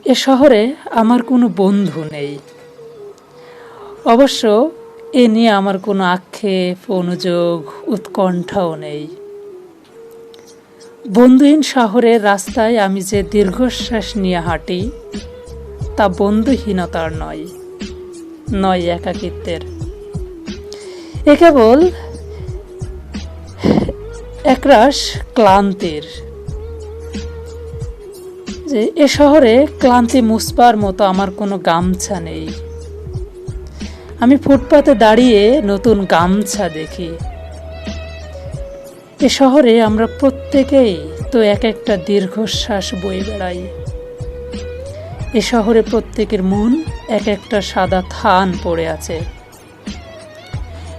এ শহরে আমার কোনো বন্ধু নেই। অবশ্য এ নিয়ে আমার কোনো আক্ষেপ, অনুযোগ, উৎকণ্ঠাও নেই। বন্ধুহীন শহরের রাস্তায় আমি যে দীর্ঘশ্বাস নিয়ে হাঁটি, তা বন্ধুহীনতার নয় একাকিত্বের। এ কেবল একরাশ ক্লান্তির। যে এ শহরে ক্লান্তি মুছবার মতো আমার কোনো গামছা নেই। আমি ফুটপাতে দাঁড়িয়ে নতুন গামছা দেখি। এ শহরে আমরা প্রত্যেকেই তো এক একটা দীর্ঘশ্বাস বয়ে বেড়াই। এ শহরে প্রত্যেকের মন এক একটা সাদা থান পড়ে আছে।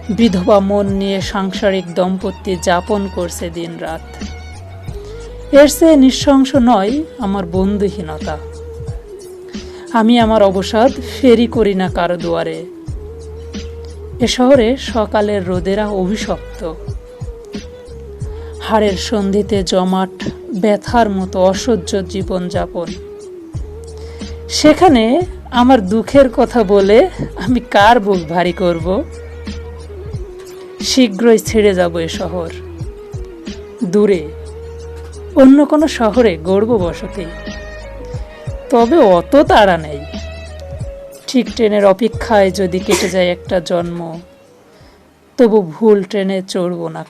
বিধবা মন নিয়ে সাংসারিক দম্পতি যাপন করছে দিনরাত। এর চেয়ে নৃশংস নয় আমার বন্ধুহীনতা। আমি আমার অবসাদ ফেরি করি না কারো দুয়ারে। এ শহরে সকালের রোদেরা অভিশপ্ত। হাড়ের সন্ধিতে জমাট ব্যথার মতো অসহ্য জীবনযাপন। সেখানে আমার দুঃখের কথা বলে আমি কার বুক ভারী করব? শীঘ্রই ছেড়ে যাব এ শহর, দূরে অন্য কোনো শহরে গড়ব বসতি। তবে অত তাড়া নেই। ঠিক ট্রেনের অপেক্ষায় যদি কেটে যায় একটা জন্ম, তবু ভুল ট্রেনে চড়ব না।